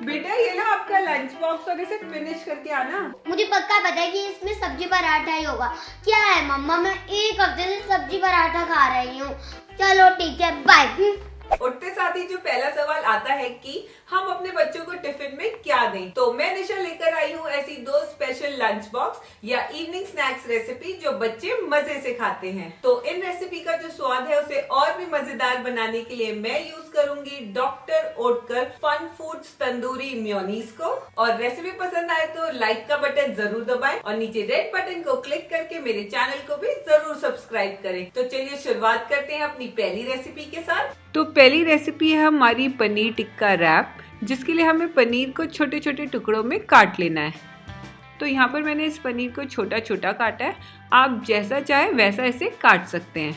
बेटा ये लो आपका लंच बॉक्स और इसे फिनिश करके आना। मुझे पक्का पता है कि इसमें सब्जी पराठा ही होगा। क्या है मम्मा, मैं एक हफ्ते से सब्जी पराठा खा रही हूँ। चलो ठीक है, बाय। उठते साथ ही जो पहला सवाल आता है कि हम अपने बच्चों को टिफिन में क्या दें, तो मैं निशा लेकर आई हूँ ऐसी 2 स्पेशल लंच बॉक्स या इवनिंग स्नैक्स रेसिपी जो बच्चे मजे से खाते हैं। तो इन रेसिपी का जो स्वाद है उसे और भी मजेदार बनाने के लिए मैं यूज करूंगी doctor Oetker fun foods tandoori mayonnaise को। और रेसिपी पसंद आए तो लाइक का बटन जरूर दबाएं और नीचे रेड बटन को क्लिक करके मेरे चैनल को भी जरूर सब्सक्राइब करें। तो चलिए शुरुआत करते हैं अपनी पहली रेसिपी के साथ। तो पहली रेसिपी है हमारी पनीर टिक्का रैप, जिसके लिए हमें पनीर को छोटे छोटे टुकड़ों में काट लेना है। तो यहाँ पर मैंने इस पनीर को छोटा छोटा काटा है, आप जैसा चाहे वैसा इसे काट सकते हैं।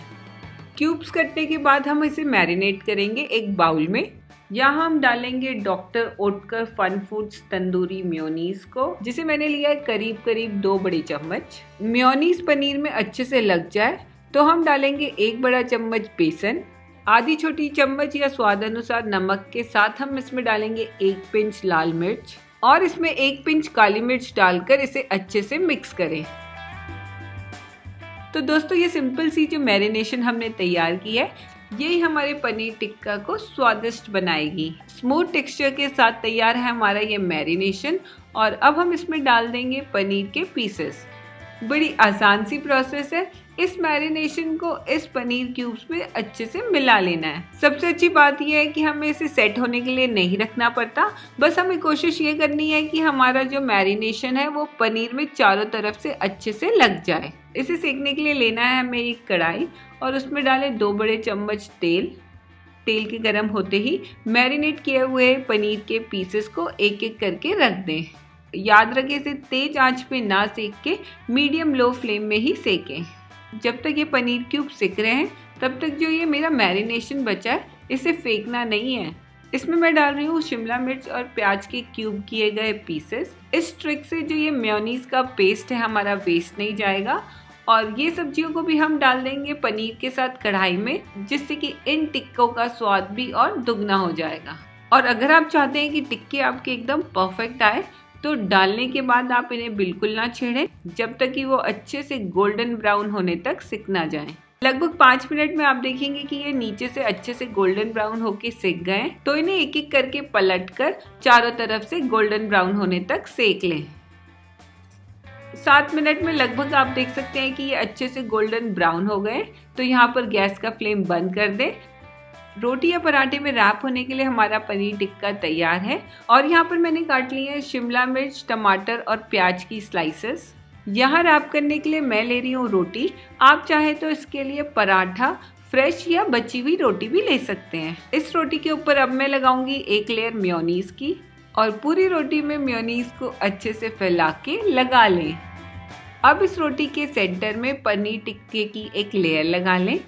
क्यूब्स कटने के बाद हम इसे मैरिनेट करेंगे एक बाउल में। यहाँ हम डालेंगे doctor Oetker fun foods tandoori mayonnaise को, जिसे मैंने लिया है करीब करीब 2 बड़े चम्मच। मेयोनीज पनीर में अच्छे से लग जाए तो हम डालेंगे 1 बड़ा चम्मच बेसन, आधी छोटी चम्मच या स्वाद अनुसार नमक के साथ हम इसमें डालेंगे 1 पिंच लाल मिर्च और इसमें 1 पिंच काली मिर्च डालकर इसे अच्छे से मिक्स करें। तो दोस्तों ये सिंपल सी जो मैरिनेशन हमने तैयार की है, यही हमारे पनीर टिक्का को स्वादिष्ट बनाएगी। स्मूथ टेक्सचर के साथ तैयार है हमारा ये मैरिनेशन। और अब हम इसमें डाल देंगे पनीर के पीसेस। बड़ी आसान सी प्रोसेस है। इस मैरिनेशन को इस पनीर क्यूब्स में अच्छे से मिला लेना है। सबसे अच्छी बात यह है कि हमें इसे सेट होने के लिए नहीं रखना पड़ता, बस हमें कोशिश ये करनी है कि हमारा जो मैरिनेशन है वो पनीर में चारों तरफ से अच्छे से लग जाए। इसे सेकने के लिए लेना है हमें एक कढ़ाई और उसमें डालें 2 बड़े चम्मच तेल। तेल के गर्म होते ही मैरिनेट किए हुए पनीर के पीसेस को एक एक करके रख दें। याद रखें इसे तेज आंच पे ना सेक के मीडियम लो फ्लेम में ही सेकें। जब तक ये पनीर क्यूब सिक रहे हैं तब तक जो ये मेरा मैरिनेशन बचा है इसे फेंकना नहीं है। इसमें मैं डाल रही हूँ शिमला मिर्च और प्याज के क्यूब किए गए पीसेस। इस ट्रिक से जो ये मेयोनीज का पेस्ट है हमारा वेस्ट नहीं जाएगा। और ये सब्जियों को भी हम डाल देंगे पनीर के साथ कढ़ाई में, जिससे कि इन टिक्कों का स्वाद भी और दुगना हो जाएगा। और अगर आप चाहते हैं कि टिक्के आपके एकदम परफेक्ट आए तो डालने के बाद आप इन्हें बिल्कुल ना छेड़ें जब तक कि वो अच्छे से गोल्डन ब्राउन होने तक सिक ना जाएं। लगभग 5 मिनट में आप देखेंगे कि ये नीचे से अच्छे से गोल्डन ब्राउन होके सिक गए। तो इन्हें एक एक करके पलटकर चारों तरफ से गोल्डन ब्राउन होने तक सेक लें। 7 मिनट में लगभग आप देख सकते हैं कि ये अच्छे से गोल्डन ब्राउन हो गए। तो यहाँ पर गैस का फ्लेम बंद कर दें। रोटी या पराठे में रैप होने के लिए हमारा पनीर टिक्का तैयार है। और यहाँ पर मैंने काट ली है शिमला मिर्च, टमाटर और प्याज की स्लाइसेस। यहाँ रैप करने के लिए मैं ले रही हूँ रोटी। आप चाहे तो इसके लिए पराठा, फ्रेश या बची हुई रोटी भी ले सकते हैं। इस रोटी के ऊपर अब मैं लगाऊंगी 1 लेयर मेयोनीज की और पूरी रोटी में मेयोनीज को अच्छे से फैला के लगा लें। अब इस रोटी के सेंटर में पनीर टिक्के की एक लेयर लगा लें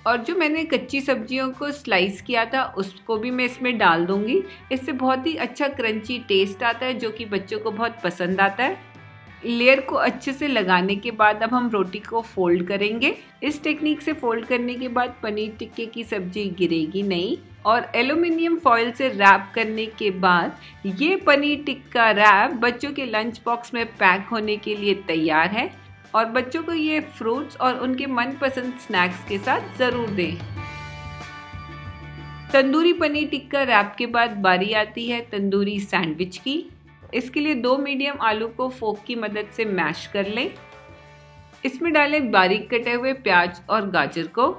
और जो मैंने कच्ची सब्जियों को स्लाइस किया था उसको भी मैं इसमें डाल दूंगी। इससे बहुत ही अच्छा क्रंची टेस्ट आता है जो कि बच्चों को बहुत पसंद आता है। लेयर को अच्छे से लगाने के बाद अब हम रोटी को फोल्ड करेंगे। इस टेक्निक से फोल्ड करने के बाद पनीर टिक्के की सब्जी गिरेगी नहीं। और एल्युमिनियम फॉइल से रैप करने के बाद ये पनीर टिक्का रैप बच्चों के लंच बॉक्स में पैक होने के लिए तैयार है। और बच्चों को ये फ्रूट्स और उनके मनपसंद स्नैक्स के साथ ज़रूर दें। तंदूरी पनीर टिक्का रैप के बाद बारी आती है तंदूरी सैंडविच की। इसके लिए 2 मीडियम आलू को फोक की मदद से मैश कर लें। इसमें डालें बारीक कटे हुए प्याज और गाजर को।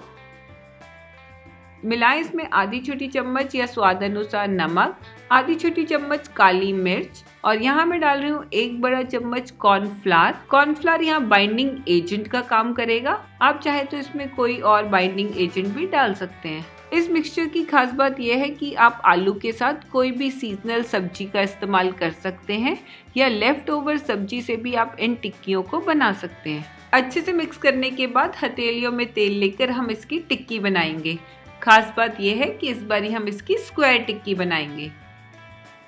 मिलाएं इसमें आधी छोटी चम्मच या स्वाद अनुसार नमक, आधी छोटी चम्मच काली मिर्च और यहाँ मैं डाल रही हूँ 1 बड़ा चम्मच कॉर्नफ्लावर। कॉर्नफ्लावर यहाँ बाइंडिंग एजेंट का काम करेगा। आप चाहे तो इसमें कोई और बाइंडिंग एजेंट भी डाल सकते हैं। इस मिक्सचर की खास बात यह है कि आप आलू के साथ कोई भी सीजनल सब्जी का इस्तेमाल कर सकते हैं या लेफ्ट ओवर सब्जी से भी आप इन टिक्कियों को बना सकते हैं। अच्छे से मिक्स करने के बाद हथेलियों में तेल लेकर हम इसकी टिक्की बनाएंगे। खास बात यह है कि इस बार हम इसकी स्क्वायर टिक्की बनाएंगे।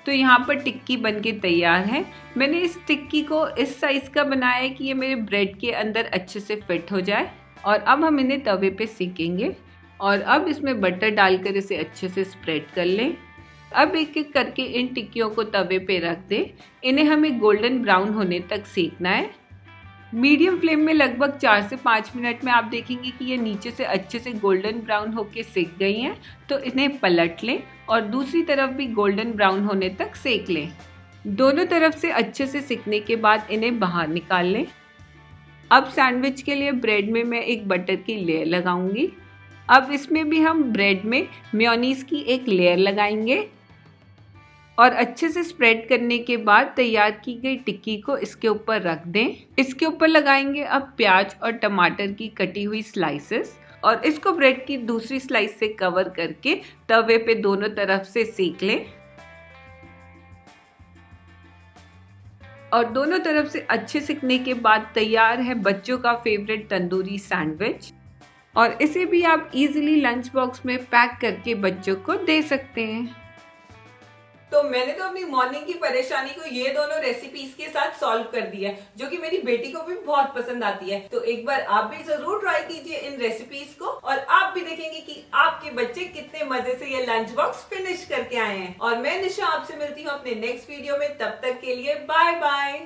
तो यहाँ पर टिक्की बनके तैयार है। मैंने इस टिक्की को इस साइज का बनाया है कि ये मेरे ब्रेड के अंदर अच्छे से फिट हो जाए। और अब हम इन्हें तवे पे सेकेंगे और अब इसमें बटर डालकर इसे अच्छे से स्प्रेड कर लें। अब एक एक करके इन टिक्कियों को तवे पे रख दें। इन्हें हमें गोल्डन ब्राउन होने तक सेकना है। मीडियम फ्लेम में लगभग 4 से 5 मिनट में आप देखेंगे कि ये नीचे से अच्छे से गोल्डन ब्राउन होके सेक गई हैं। तो इन्हें पलट लें और दूसरी तरफ भी गोल्डन ब्राउन होने तक सेक लें। दोनों तरफ से अच्छे से सिकने के बाद इन्हें बाहर निकाल लें। अब सैंडविच के लिए ब्रेड में मैं एक बटर की लेयर लगाऊंगी। अब इसमें भी हम ब्रेड में मेयोनीज की एक लेयर लगाएंगे और अच्छे से स्प्रेड करने के बाद तैयार की गई टिक्की को इसके ऊपर रख दें। इसके ऊपर लगाएंगे अब प्याज और टमाटर की कटी हुई स्लाइसेस और इसको ब्रेड की दूसरी स्लाइस से कवर करके तवे पे दोनों तरफ से सेक लें। और दोनों तरफ से अच्छे सिकने के बाद तैयार है बच्चों का फेवरेट तंदूरी सैंडविच। और इसे भी आप इजीली लंच बॉक्स में पैक करके बच्चों को दे सकते हैं। तो मैंने तो अपनी मॉर्निंग की परेशानी को ये दोनों रेसिपीज के साथ सॉल्व कर दिया है, जो कि मेरी बेटी को भी बहुत पसंद आती है। तो एक बार आप भी जरूर ट्राई कीजिए इन रेसिपीज को और आप भी देखेंगे कि आपके बच्चे कितने मजे से ये लंच बॉक्स फिनिश करके आए हैं। और मैं निशा आपसे मिलती हूँ अपने नेक्स्ट वीडियो में। तब तक के लिए बाय बाय।